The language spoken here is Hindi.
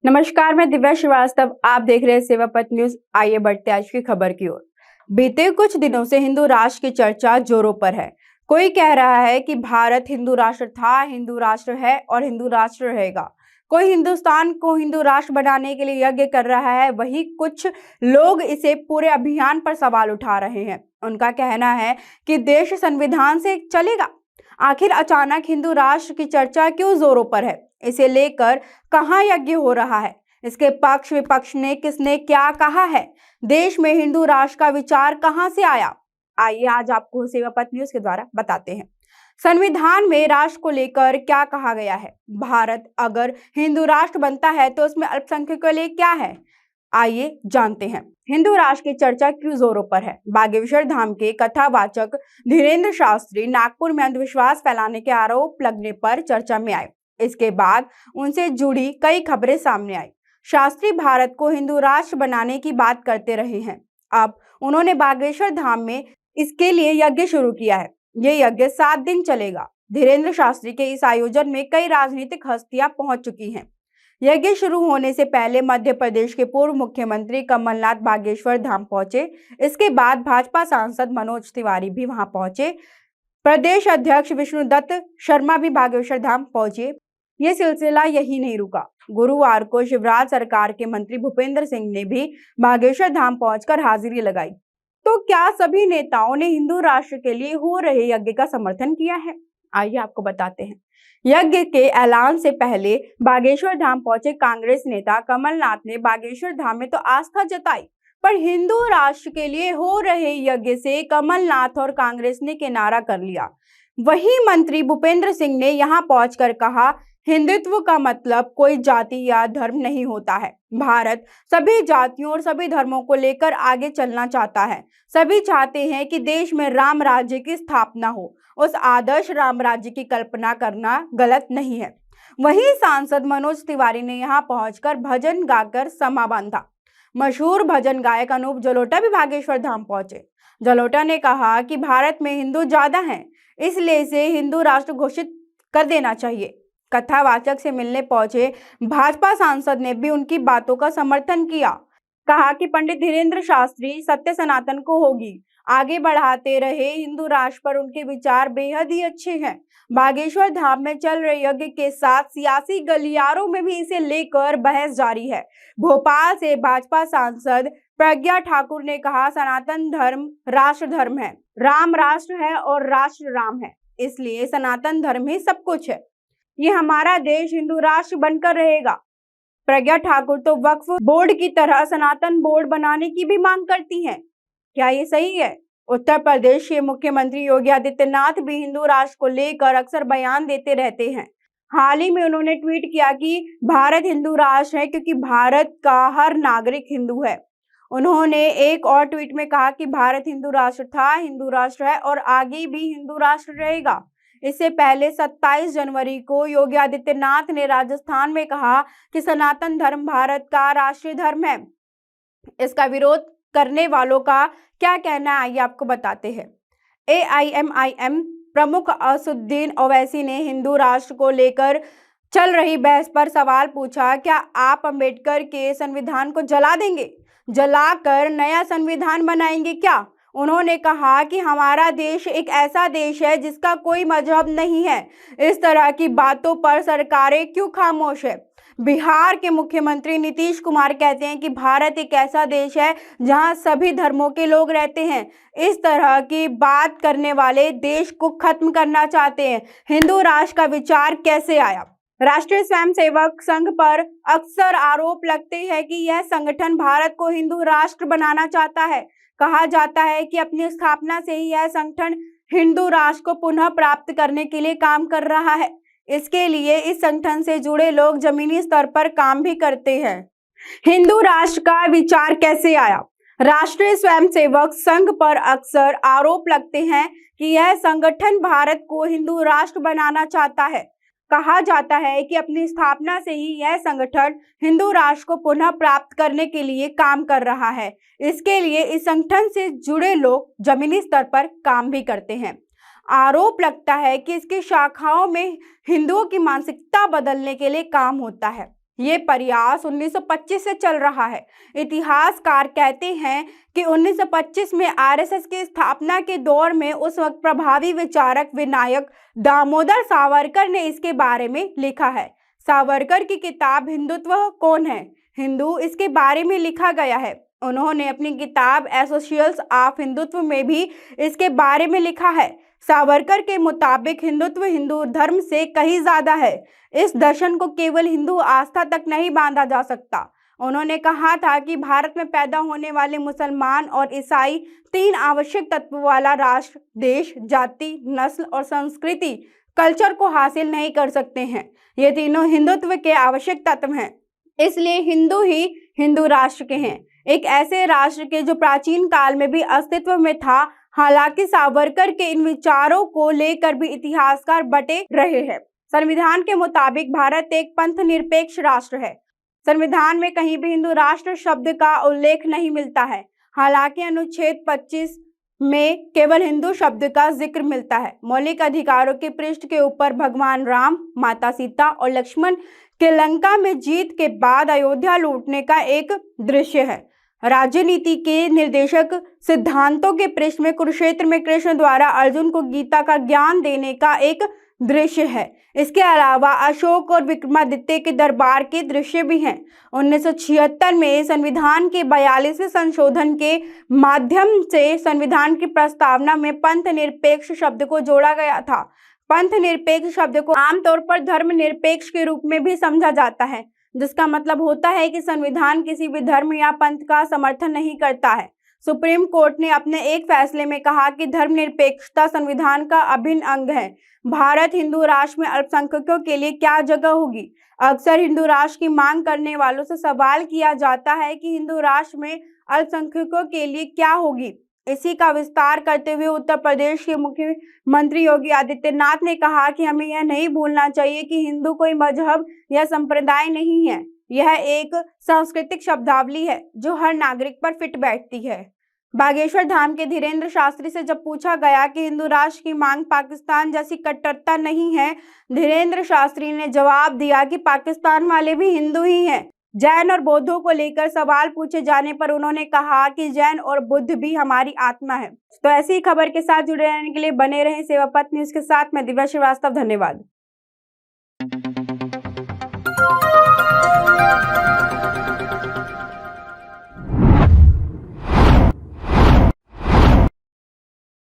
नमस्कार, मैं दिव्या श्रीवास्तव। आप देख रहे हैं सेवापथ न्यूज। आइए बढ़ते आज की खबर की ओर। बीते कुछ दिनों से हिंदू राष्ट्र की चर्चा जोरों पर है। कोई कह रहा है कि भारत हिंदू राष्ट्र था, हिंदू राष्ट्र है और हिंदू राष्ट्र रहेगा। कोई हिंदुस्तान को हिंदू राष्ट्र बनाने के लिए यज्ञ कर रहा है। वहीं कुछ लोग इसे पूरे अभियान पर सवाल उठा रहे हैं। उनका कहना है कि देश संविधान से चलेगा। आखिर अचानक हिंदू राष्ट्र की चर्चा क्यों जोरों पर है? इसे लेकर कहाँ यज्ञ हो रहा है? इसके पक्ष विपक्ष ने किसने क्या कहा है? देश में हिंदू राष्ट्र का विचार कहां से आया? आइए आज आपको सेवापथ न्यूज के द्वारा बताते हैं। संविधान में राष्ट्र को लेकर क्या कहा गया है? भारत अगर हिंदू राष्ट्र बनता है तो उसमें अल्पसंख्यकों के लिए क्या है? आइए जानते हैं। हिंदू राष्ट्र की चर्चा क्यों जोरों पर है? बागेश्वर धाम के कथावाचक धीरेन्द्र शास्त्री नागपुर में अंधविश्वास फैलाने के आरोप लगने पर चर्चा में आए। इसके बाद उनसे जुड़ी कई खबरें सामने आई। शास्त्री भारत को हिंदू राष्ट्र बनाने की बात करते रहे हैं। अब उन्होंने बागेश्वर धाम में इसके लिए यज्ञ शुरू किया है। ये यज्ञ 7 दिन चलेगा। धीरेन्द्र शास्त्री के इस आयोजन में कई राजनीतिक हस्तियां पहुंच चुकी हैं। यज्ञ शुरू होने से पहले मध्य प्रदेश के पूर्व मुख्यमंत्री कमलनाथ बागेश्वर धाम पहुंचे। इसके बाद भाजपा सांसद मनोज तिवारी भी वहां पहुंचे। प्रदेश अध्यक्ष विष्णुदत्त शर्मा भी बागेश्वर धाम पहुंचे। ये सिलसिला यही नहीं रुका। गुरुवार को शिवराज सरकार के मंत्री भूपेंद्र सिंह ने भी बागेश्वर धाम पहुंचकर हाजिरी लगाई। तो क्या सभी नेताओं ने हिंदू राष्ट्र के लिए हो रहे यज्ञ का समर्थन किया है? आइए आपको बताते हैं। यज्ञ के ऐलान से पहले बागेश्वर धाम पहुंचे कांग्रेस नेता कमलनाथ ने बागेश्वर धाम में तो आस्था जताई, पर हिंदू राष्ट्र के लिए हो रहे यज्ञ से कमलनाथ और कांग्रेस ने किनारा कर लिया। वहीं मंत्री भूपेंद्र सिंह ने यहां पहुंचकर कहा, हिंदुत्व का मतलब कोई जाति या धर्म नहीं होता है। भारत सभी जातियों और सभी धर्मों को लेकर आगे चलना चाहता है। सभी चाहते हैं कि देश में राम राज्य की स्थापना हो। उस आदर्श राम राज्य की कल्पना करना गलत नहीं है। वहीं सांसद मनोज तिवारी ने यहां पहुंचकर भजन गाकर समा बांधा। मशहूर भजन गायक अनूप जलोटा भी बागेश्वर धाम पहुंचे। जलोटा ने कहा कि भारत में हिंदू ज्यादा हैं, इसलिए इसे हिंदू राष्ट्र घोषित कर देना चाहिए। कथावाचक से मिलने पहुंचे भाजपा सांसद ने भी उनकी बातों का समर्थन किया। कहा कि पंडित धीरेन्द्र शास्त्री सत्य सनातन को होगी आगे बढ़ाते रहे हिंदू राष्ट्र पर उनके विचार बेहद ही अच्छे हैं। बागेश्वर धाम में चल रहे यज्ञ के साथ सियासी गलियारों में भी इसे लेकर बहस जारी है। भोपाल से भाजपा सांसद प्रज्ञा ठाकुर ने कहा, सनातन धर्म राष्ट्र धर्म है, राम राष्ट्र है और राष्ट्र राम है, इसलिए सनातन धर्म ही सब कुछ है। ये हमारा देश हिंदू राष्ट्र बनकर रहेगा। प्रज्ञा ठाकुर तो वक्फ बोर्ड की तरह सनातन बोर्ड बनाने की भी मांग करती हैं। क्या ये सही है? उत्तर प्रदेश के मुख्यमंत्री योगी आदित्यनाथ भी हिंदू राष्ट्र को लेकर अक्सर बयान देते रहते हैं। हाल ही में उन्होंने ट्वीट किया कि भारत हिंदू राष्ट्र है क्योंकि भारत का हर नागरिक हिंदू है। उन्होंने एक और ट्वीट में कहा कि भारत हिंदू राष्ट्र था, हिंदू राष्ट्र है और आगे भी हिंदू राष्ट्र रहेगा। इससे पहले 27 जनवरी को योगी आदित्यनाथ ने राजस्थान में कहा कि सनातन धर्म भारत का राष्ट्रीय धर्म है। इसका विरोध करने वालों का क्या कहना है, आइए आपको बताते हैं। AIMIM प्रमुख असदुद्दीन ओवैसी ने हिंदू राष्ट्र को लेकर चल रही बहस पर सवाल पूछा, क्या आप अंबेडकर के संविधान को जला देंगे? जलाकर नया संविधान बनाएंगे क्या? उन्होंने कहा कि हमारा देश एक ऐसा देश है जिसका कोई मजहब नहीं है। इस तरह की बातों पर सरकारें क्यों खामोश है? बिहार के मुख्यमंत्री नीतीश कुमार कहते हैं कि भारत एक ऐसा देश है जहां सभी धर्मों के लोग रहते हैं। इस तरह की बात करने वाले देश को खत्म करना चाहते हैं। हिंदू राष्ट्र का विचार कैसे आया? राष्ट्रीय स्वयंसेवक संघ पर अक्सर आरोप लगते हैं कि यह संगठन भारत को हिंदू राष्ट्र बनाना चाहता है। कहा जाता है कि अपनी स्थापना से ही यह संगठन हिंदू राष्ट्र को पुनः प्राप्त करने के लिए काम कर रहा है। इसके लिए इस संगठन से जुड़े लोग जमीनी स्तर पर काम भी करते हैं। हिंदू राष्ट्र का विचार कैसे आया? राष्ट्रीय स्वयंसेवक संघ पर अक्सर आरोप लगते हैं कि यह संगठन भारत को हिंदू राष्ट्र बनाना चाहता है। कहा जाता है कि अपनी स्थापना से ही यह संगठन हिंदू राष्ट्र को पुनः प्राप्त करने के लिए काम कर रहा है। इसके लिए इस संगठन से जुड़े लोग जमीनी स्तर पर काम भी करते हैं। आरोप लगता है कि इसकी शाखाओं में हिंदुओं की मानसिकता बदलने के लिए काम होता है। ये प्रयास 1925 से चल रहा है। इतिहासकार कहते हैं कि 1925 में आरएसएस की स्थापना के दौर में उस वक्त प्रभावी विचारक विनायक दामोदर सावरकर ने इसके बारे में लिखा है। सावरकर की किताब हिंदुत्व कौन है हिंदू, इसके बारे में लिखा गया है। उन्होंने अपनी किताब एसेंशियल्स ऑफ हिंदुत्व में भी इसके बारे में लिखा है। सावरकर के मुताबिक हिंदुत्व हिंदू धर्म से कहीं ज्यादा है। इस दर्शन को केवल हिंदू आस्था तक नहीं बांधा जा सकता। उन्होंने कहा था कि भारत में पैदा होने वाले मुसलमान और ईसाई 3 आवश्यक तत्व वाला राष्ट्र, देश, जाति, नस्ल और संस्कृति कल्चर को हासिल नहीं कर सकते हैं। ये तीनों हिंदुत्व के आवश्यक तत्व हैं, इसलिए हिंदू ही हिंदू राष्ट्र के हैं, एक ऐसे राष्ट्र के जो प्राचीन काल में भी अस्तित्व में था। हालांकि सावरकर के इन विचारों को लेकर भी इतिहासकार बटे रहे हैं। संविधान के मुताबिक भारत एक पंथ निरपेक्ष राष्ट्र है। संविधान में कहीं भी हिंदू राष्ट्र शब्द का उल्लेख नहीं मिलता है। हालांकि अनुच्छेद 25 में केवल हिंदू शब्द का जिक्र मिलता है। मौलिक अधिकारों के पृष्ठ के ऊपर भगवान राम, माता सीता और लक्ष्मण के लंका में जीत के बाद अयोध्या लूटने का एक दृश्य है। राजनीति के निर्देशक सिद्धांतों के पृष्ठ में कुरुक्षेत्र में कृष्ण द्वारा अर्जुन को गीता का ज्ञान देने का एक दृश्य है। इसके अलावा अशोक और विक्रमादित्य के दरबार के दृश्य भी हैं। 1976 में संविधान के 42वें संशोधन के माध्यम से संविधान की प्रस्तावना में पंथ निरपेक्ष शब्द को जोड़ा गया था। पंथ निरपेक्ष शब्द को आमतौर पर धर्म निरपेक्ष के रूप में भी समझा जाता है, जिसका मतलब होता है कि संविधान किसी भी धर्म या पंथ का समर्थन नहीं करता है। सुप्रीम कोर्ट ने अपने एक फैसले में कहा कि धर्मनिरपेक्षता संविधान का अभिन्न अंग है। भारत हिंदू राष्ट्र में अल्पसंख्यकों के लिए क्या जगह होगी? अक्सर हिंदू राष्ट्र की मांग करने वालों से सवाल किया जाता है कि हिंदू राष्ट्र में अल्पसंख्यकों के लिए क्या होगी। इसी का विस्तार करते हुए उत्तर प्रदेश के मुख्यमंत्री योगी आदित्यनाथ ने कहा कि हमें यह नहीं भूलना चाहिए कि हिंदू कोई मजहब या संप्रदाय नहीं है, यह एक सांस्कृतिक शब्दावली है जो हर नागरिक पर फिट बैठती है। बागेश्वर धाम के धीरेन्द्र शास्त्री से जब पूछा गया कि हिंदू राष्ट्र की मांग पाकिस्तान जैसी कट्टरता नहीं है, धीरेन्द्र शास्त्री ने जवाब दिया कि पाकिस्तान वाले भी हिंदू ही हैं। जैन और बौद्धों को लेकर सवाल पूछे जाने पर उन्होंने कहा कि जैन और बुद्ध भी हमारी आत्मा है। तो ऐसी ही खबर के साथ जुड़े रहने के लिए बने रहें सेवापथ न्यूज के साथ। मैं दिव्या श्रीवास्तव, धन्यवाद।